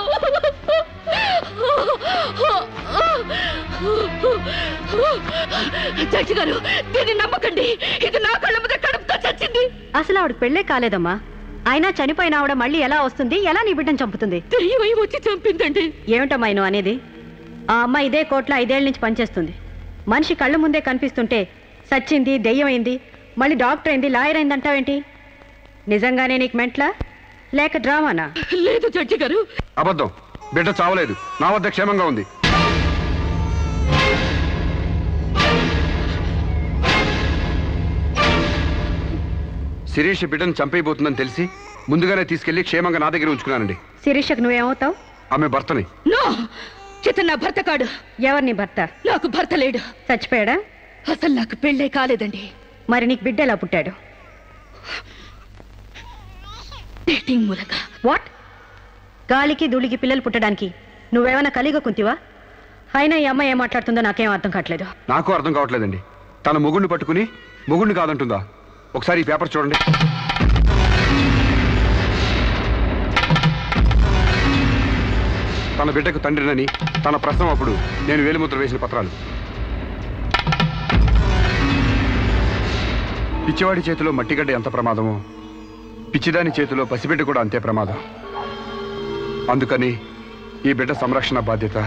జడ్జి గారు, దీన్ని నమ్మకండి. ఇది నా కళ్ళ మీద కడుపుతో చచ్చింది. అసలు ఆవిడకి పెళ్ళే కాలేదమ్మా. అయినా చనిపోయిన ఆవిడ మళ్ళీ ఎలా వస్తుంది? ఎలా నీ బిడ్డను చంపుతుంది? దెయ్యమై వచ్చి చంపిందండి. ఏమిటమ్మా నువ్వు అనేది? ఆ అమ్మాయి ఇదే కోర్టులో 5 ఏళ్ల నుంచి పనిచేస్తుంది. మనిషి కళ్ళ ముందే కనిపిస్తుంటే సచ్చింది, దెయ్యమైంది, మళ్ళీ డాక్టర్ అయింది, లాయర్ అయింది అంటావేంటి? నిజంగానే నీకు మెంట్లా లేక డ్రామానా? లేదు జడ్జి గారు, అబద్ధం. బిడ్డ చావలేదు, నా వద్ద క్షేమంగా ఉంది. శిరీష్ బిడ్డను చంపైపోతుందని తెలిసి ముందుగానే తీసుకెళ్లి క్షేమంగా నా దగ్గర ఉంచుకున్నానండి. శిరీషకు నువ్వేమవుతావు? ఆమె భర్తని. నో, చిత్త నా భర్త కాడు. ఎవరు నీ భర్త? నాకు భర్త లేడు. చచ్చిపోయాడా? అసలు నాకు పెళ్ళే కాలేదండి. మరి నీకు బిడ్డ ఎలా పుట్టాడు? డేటింగ్ మూలంగా. వాట్? గాలికి ధూళికి పిల్లలు పుట్టడానికి నువ్వేమైనా కలిగ కుంతివా? అయినా ఈ అమ్మాయి ఏం మాట్లాడుతుందో నాకేం అర్థం కావట్లేదు. నాకు అర్థం కావట్లేదండి. తన మొగుడిని పట్టుకుని మొగుడిని కాదంటుందా? ఒకసారి ఈ పేపర్ చూడండి. తన బిడ్డకు తండ్రినని తన ప్రశ్న అప్పుడు నేను వేలిముద్ర వేసిన పత్రాలు. పిచ్చివాడి చేతిలో మట్టిగడ్డ ఎంత ప్రమాదమో పిచ్చిదాని చేతిలో పసిబిడ్డ కూడా అంతే ప్రమాదం. అందుకని ఈ బిడ్డ సంరక్షణ బాధ్యత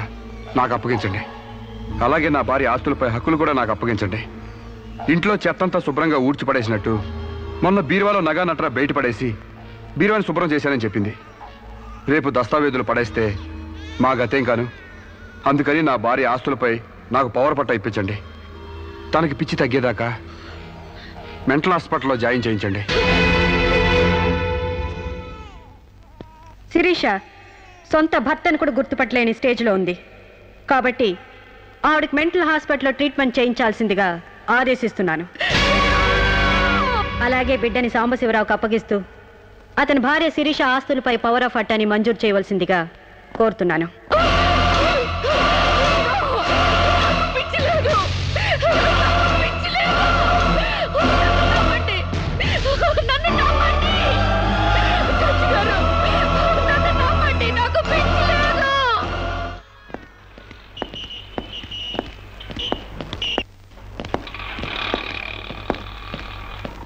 నాకు అప్పగించండి. అలాగే నా భార్య ఆస్తులపై హక్కులు కూడా నాకు అప్పగించండి. ఇంట్లో చెత్తంతా శుభ్రంగా ఊడ్చిపడేసినట్టు మొన్న బీరువాలో నగా నట్రా బయటపడేసి బీరువాని శుభ్రం చేశానని చెప్పింది. రేపు దస్తావేజులు పడేస్తే మా గతేం కాను. అందుకని నా భార్య ఆస్తులపై నాకు పవర్ పట్ట ఇప్పించండి. తనకి పిచ్చి తగ్గేదాకా మెంటల్ హాస్పిటల్లో జాయిన్ చేయించండి. శిరీష సొంత భర్తను కూడా గుర్తుపట్టలేని స్టేజ్లో ఉంది. కాబట్టి ఆవిడకి మెంటల్ హాస్పిటల్లో ట్రీట్మెంట్ చేయించాల్సిందిగా ఆదేశిస్తున్నాను. అలాగే బిడ్డని సాంబశివరావుకు అప్పగిస్తూ అతని భార్య శిరీష ఆస్తులపై పవర్ ఆఫ్ అటార్నీ మంజూరు చేయవలసిందిగా కోరుతున్నాను.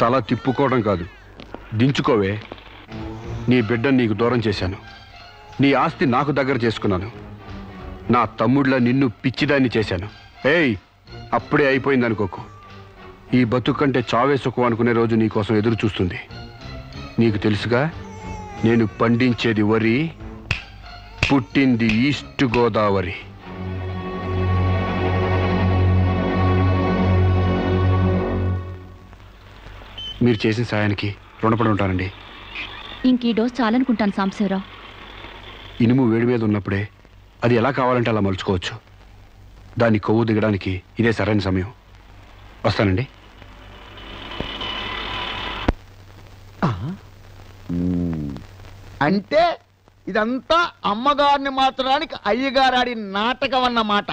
తల తిప్పుకోవడం కాదు, దించుకోవే. నీ బిడ్డను నీకు దూరం చేశాను. నీ ఆస్తి నాకు దగ్గర చేసుకున్నాను. నా తమ్ముళ్ళ నిన్ను పిచ్చిదాన్ని చేశాను. ఏయ్, అప్పుడే అయిపోయిందనుకోకు. ఈ బతుకంటే చావే సుఖం అనుకునే రోజు నీకోసం ఎదురు చూస్తుంది. నీకు తెలుసుగా, నేను పండించేది వరి, పుట్టింది ఈస్ట్ గోదావరి. మీరు చేసిన సాయానికి రుణపడి ఉంటానండి. ఇంక ఈ డోస్ చాలనుకుంటాను సాంబశివరావు. ఇనుము వేడి మీద ఉన్నప్పుడే అది ఎలా కావాలంటే అలా మలుచుకోవచ్చు. దాని కొవ్వు దిగడానికి ఇదే సరైన సమయం. వస్తానండి. అంటే ఇదంతా అమ్మగారిని మార్చడానికి అయ్యగారు ఆడిన నాటకం అన్నమాట.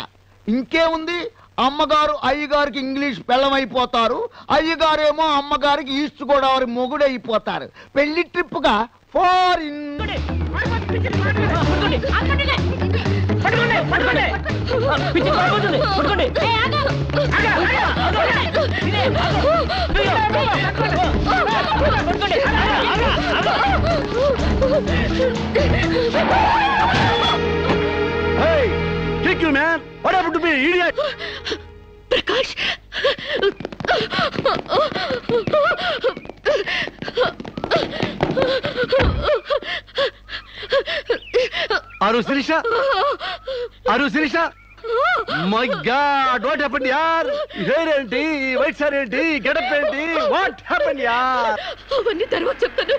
ఇంకేముంది, అమ్మగారు అయ్యగారికి ఇంగ్లీష్ పెళ్ళమైపోతారు, అయ్యగారేమో అమ్మగారికి ఈస్ట్ గోదావరి మొగుడైపోతారు. పెళ్లి ట్రిప్ గా foreign. Hey, kick you, man! What happened to me, idiot? Prakash Aru Sirisha? Aru Sirisha? My God, what happened, yaar? Hair enti, white sir enti, get up enti, what happened, yaar? అవన్నీ తర్వాత చెప్తాను.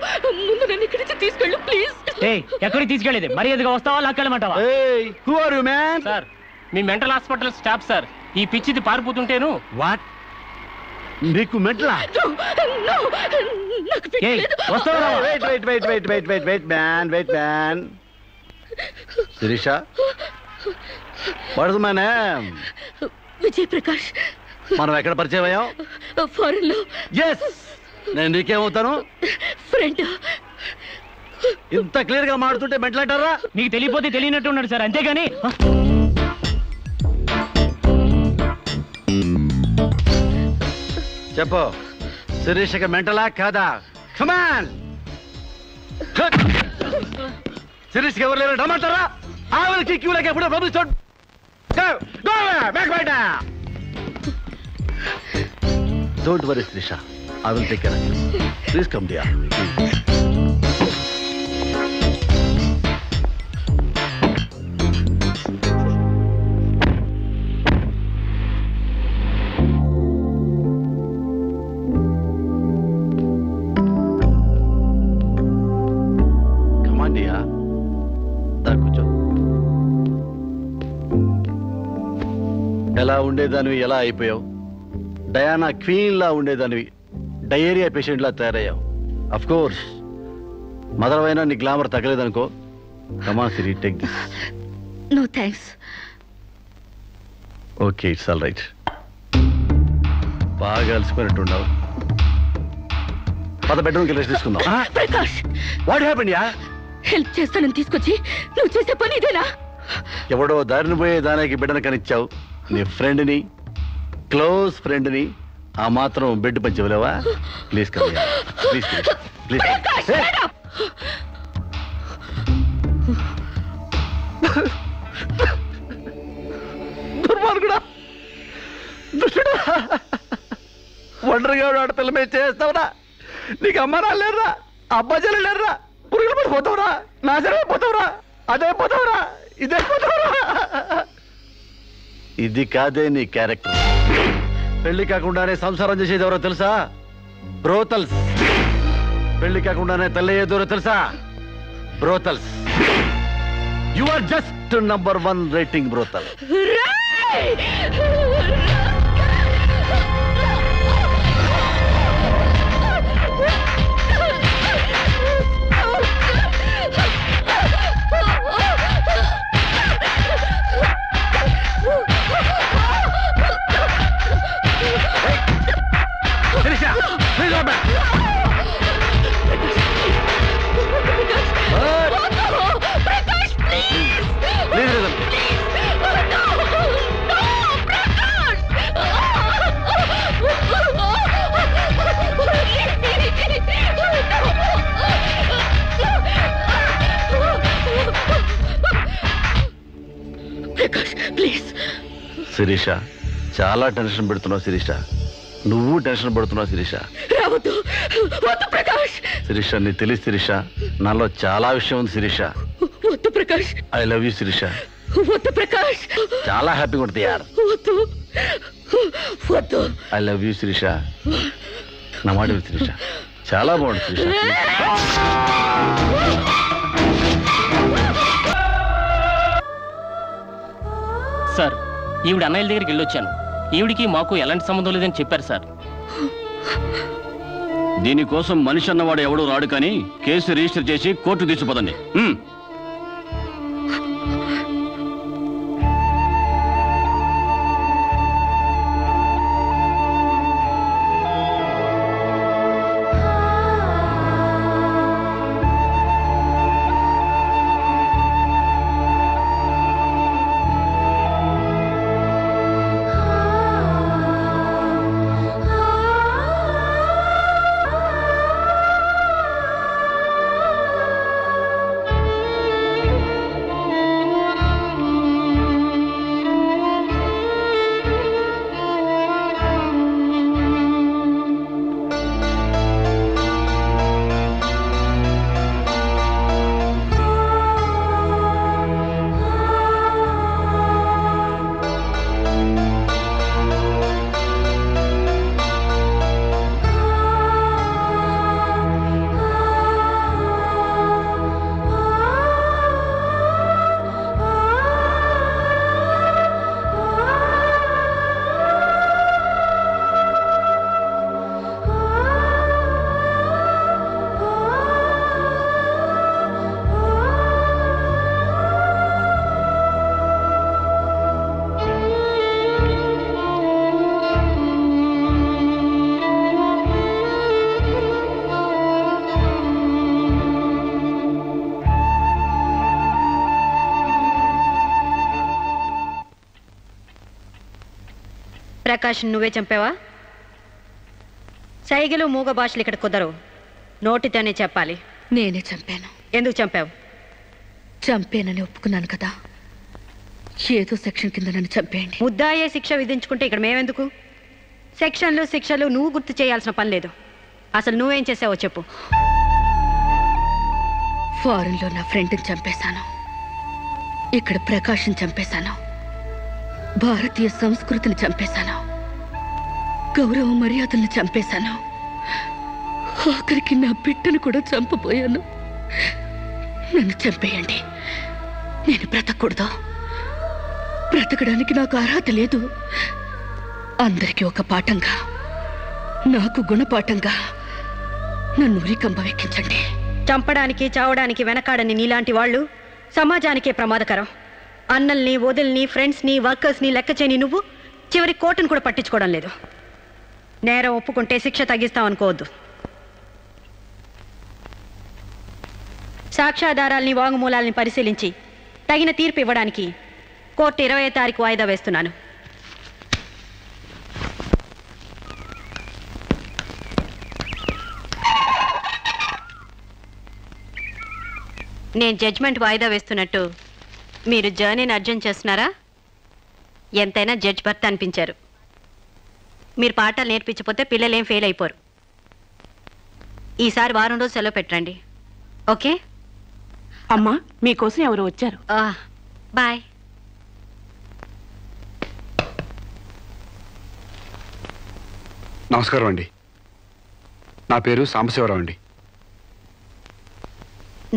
ముందు నన్ను ఇక్కడి నుంచి తీసుకెళ్ళు please. ఎక్కడికి తీసుకెళ్ళేది? మర్యాదగా వస్తావా లాక్కెళ్ళమంటావా? Who are you, man? Sir me mental hospital staff sir. ఈ పిచ్చిది పారిపోతుంటేను. What? నీకు మెంటలా? వస్తావా? Wait, man. Sirisha? What is my name? Vijay Prakash. మనం ఎక్కడ పరిచయం అయ్యాం? ఫారెన్ లో. Yes. నేను నీకేమవుతాను? ఫ్రెండ్. ఇంత క్లియర్ గా మాడుతుంటే మెంటల్ అంటారా? మీకు తెలియపోతే తెలియనట్టు ఉన్నాడు సార్, అంతేగాని. చెప్పు, శిరీషకి మెంటలా కాదా? కమాన్. శిరీష్కి ఎవరు లేరు రమ్మంటారా? ఆవిడకి క్యూలకి ఎప్పుడో పంపిస్తాడు. Don't worry Sirisha, I will take care of you. Please come dear. ఎలా ఉండేదానివి ఎలా అయిపోయావు? డయానా క్వీన్ లా ఉండేదానివి డయేరియా పేషెంట్ లా తయారయ్యావు. అఫ్ కోర్స్ మదర్ అయినా నీ గ్లామర్ తగ్గలేదనుకో. Come on Siri, take this. No thanks. Okay, it's all right. బాగా అలసిపోయినట్టున్నావు. పద బెడ్రూమ్కి రెస్ట్ తీసుకుందాం. ప్రకాష్, వాట్ హ్యాపెండ్ యా? హెల్ప్ చేస్తానని తీసుకొచ్చి నువ్వు చేసే పని ఇదేనా? ఎవడో దారిని పోయే దానికి బిడ్డను కనిచ్చావు. నీ ఫ్రెండ్ని, క్లోజ్ ఫ్రెండ్ని ఆ మాత్రం బెడ్ పంచవలేవా? Please come here. Please please. దుర్మార్గుడా, దుష్టుడా, ఒంటరిగా ఆడపిల్ల మీద చేస్తావురా? నీకు అమ్మ లేరురా, అబ్బాజలు లేరురా, పురుగులు పడిపోతావురా, నాశనమైపోతావురా, అదైపోతావురా, ఇదైపోతావురా. ఇది కాదే నీ క్యారెక్టర్. పెళ్లి కాకుండానే సంసారం చేసేది ఎవరో తెలుసా? బ్రోతల్స్. పెళ్లి కాకుండానే తల్లయ్యేదెవరో తెలుసా? Brothels. You are just number 1 rating brothel. Shirisha, చాలా టెన్షన్ పెడుతున్నావు శిరీష. నువ్వు టెన్షన్ పడుతున్నావు శిరీష. శిరీష, నీ తెలిసి శిరీష, నాలో చాలా విషయం ఉంది Shirisha. I love you Shirisha. చాలా హ్యాపీగా ఉంటుంది యార్. I love you Shirisha. నా మాట శిరీష, చాలా బాగుంటుంది శిరీష. సార్, ఈవిడ అన్నయ్యల దగ్గరికి వెళ్ళొచ్చాను. ఈవిడికి మాకు ఎలాంటి సంబంధం లేదని చెప్పారు సార్. దీనికోసం మనిషి అన్నవాడు ఎవడూ రాడు, కానీ కేసు రిజిస్టర్ చేసి కోర్టు తీసుకుపోదండి. ప్రకాష్ నువ్వే చంపావా? సైగలు మూగ భాషలు ఇక్కడ కుదరవు, నోటితోనే చెప్పాలి. నేనే చంపాను. ఎందుకు చంపావు? చంపానని ఒప్పుకున్నాను కదా, ఏదో సెక్షన్ కింద నన్ను చంపేయండి. ముద్దాయే శిక్ష విధించుకుంటే ఇక్కడ మేమెందుకు? సెక్షన్లు శిక్షలు నువ్వు గుర్తు చేయాల్సిన పని లేదు. అసలు నువ్వేం చేసావో చెప్పు. ఫారెన్లో నా ఫ్రెండ్ని చంపేశాను, ఇక్కడ ప్రకాశం చంపేశాను, భారతీయ సంస్కృతిని చంపేశాను, గౌరవ మర్యాదల్ని చంపేశాను, ఆఖరికి నా బిడ్డను కూడా చంపబోయాను. నన్ను చంపేయండి, నేను బ్రతకూడదు. బ్రతకడానికి నాకు అర్హత లేదు. అందరికీ ఒక పాఠంగా, నాకు గుణపాఠంగా నన్ను ఉరికంబం ఎక్కించండి. చంపడానికి చావడానికి వెనకాడని నీలాంటి వాళ్ళు సమాజానికే ప్రమాదకరం. అన్నల్ని, వదిల్ని, ఫ్రెండ్స్ని, వర్కర్స్ని లెక్క చేయని నువ్వు చివరి కోర్టును కూడా పట్టించుకోవడం లేదు. నేరం ఒప్పుకుంటే శిక్ష తగ్గిస్తామనుకోవద్దు. సాక్ష్యాధారాల్ని, వాంగ్మూలాల్ని పరిశీలించి తగిన తీర్పు ఇవ్వడానికి కోర్టు 20వ తారీఖు వాయిదా వేస్తున్నాను. నేను జడ్జ్మెంట్ వాయిదా వేస్తున్నట్టు మీరు జర్నీని అర్జెంట్ చేస్తున్నారా? ఎంతైనా జడ్జ్ భర్త అనిపించారు. మీరు పాఠాలు నేర్పించకపోతే పిల్లలేం ఫెయిల్ అయిపోరు. ఈసారి వారం రోజు సెలవు పెట్టండి, ఓకే? అమ్మా, మీకోసం ఎవరు వచ్చారు. బాయ్. నమస్కారం అండి, నా పేరు సాంబశివరావు అండి.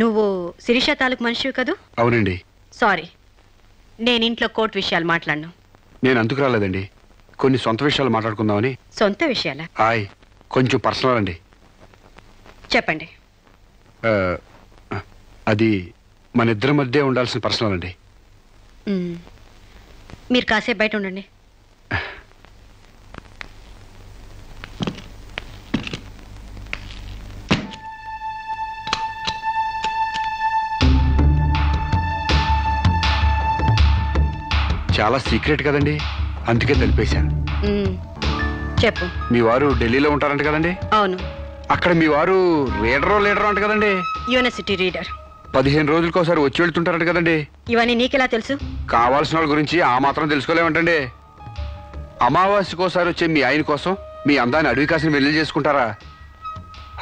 నువ్వు శిరీష తాలూకు మనిషివి కదూ? అవునండి. సారీ, నేను ఇంట్లో కోర్టు విషయాలు మాట్లాడను. నేను అందుకు రాలేదండి, కొన్ని సొంత విషయాలు మాట్లాడుకుందామని. సొంత విషయాలా? హాయ్, కొంచెం పర్సనల్ అండి. చెప్పండి. అది మన ఇద్దరి మధ్య ఉండాల్సిన పర్సనల్ అండి. మీరు కాసేపు బయట ఉండండి. చాలా సీక్రెట్ కదండి, అందుకే తెలిపేశాను. చెప్పు. మీ వారు ఢిల్లీలో ఉంటారంట కదండి? అవును. అక్కడ మీ వారు లీడర్ అంట కదండి? University reader. 15 రోజులకోసారి వచ్చి వెళ్తుంటారంట కదండి? ఇవన్నీ నీకెలా తెలుసు? కావాల్సిన వాళ్ళ గురించి ఆ మాత్రం తెలుసుకోలేమంటండి. అమావాస్యకోసారి వచ్చే మీ ఆయన కోసం మీ అందాన్ని అడవి కాసిన వెళ్ళి చేసుకుంటారా?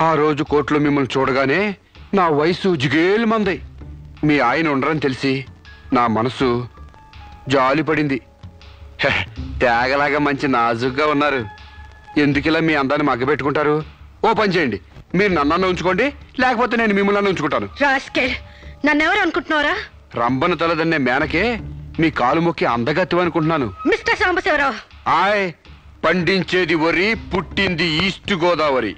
ఆ రోజు కోర్టులో మిమ్మల్ని చూడగానే నా వయసు జిగేలు మంది. మీ ఆయన ఉండరని తెలిసి నా మనసు జాలి పడింది. తేగలాగా మంచి నాజుగ్గా ఉన్నారు. ఎందుకిలా మీ అందాన్ని మగ్గబెట్టుకుంటారు? ఓ పని చేయండి, మీరు నన్ను ఉంచుకోండి, లేకపోతే నేను మిమ్మల్ని ఉంచుకుంటాను. నన్నెవరు అనుకుంటున్నారా? రంబను తలదన్నే మేనకే మీ కాలు మొక్కి అందగత్తి అనుకుంటున్నాను. మిస్టర్ సాంబశివరావు. ఆయ్, పండించేది వరి, పుట్టింది ఈస్ట్ గోదావరి.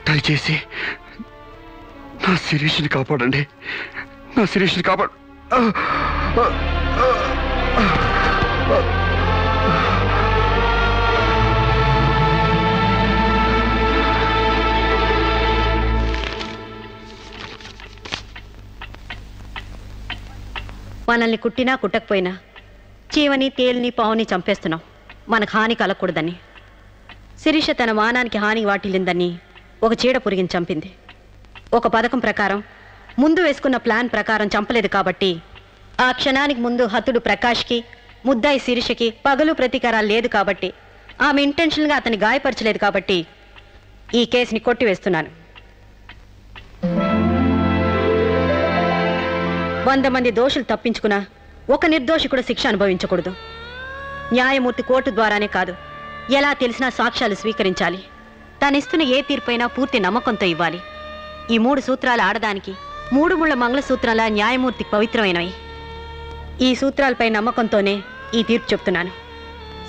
దయచేసి నా శిరీష్ని కాపాడండి, నా శిరీష్ని కాపాడు. మనల్ని కుట్టినా కుట్టకపోయినా చీవని, తేలిని, పావుని చంపేస్తున్నాం మనకు హాని కలగకూడదని. శిరీష తన మానానికి హాని వాటిల్లిందని ఒక చీడ పురిగిని చంపింది. ఒక పథకం ప్రకారం, ముందు వేసుకున్న ప్లాన్ ప్రకారం చంపలేదు కాబట్టి ఆ క్షణానికి ముందు హతుడు ప్రకాష్కి, ముద్దాయి శిరీషకి పగలు ప్రతీకారాలు లేదు కాబట్టి, ఆమె ఇంటెన్షన్గా అతన్ని గాయపరచలేదు కాబట్టి ఈ కేసుని కొట్టివేస్తున్నాను. 100 మంది దోషులు తప్పించుకున్నా ఒక నిర్దోషి కూడా శిక్ష అనుభవించకూడదు. న్యాయమూర్తి కోర్టు ద్వారానే కాదు, ఎలా తెలిసినా సాక్ష్యాలు స్వీకరించాలి. తనిస్తున్న ఏ తీర్పైనా పూర్తి నమ్మకంతో ఇవ్వాలి. ఈ 3 సూత్రాలు ఆడదానికి 3 ముళ్ళ మంగళసూత్రాల న్యాయమూర్తికి పవిత్రమైనవి. ఈ సూత్రాలపై నమ్మకంతోనే ఈ తీర్పు చెప్తున్నాను.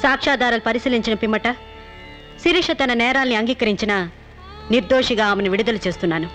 సాక్ష్యాధారాలు పరిశీలించిన పిమ్మట శిరీష తన నేరాల్ని అంగీకరించిన నిర్దోషిగా ఆమెను విడుదల చేస్తున్నాను.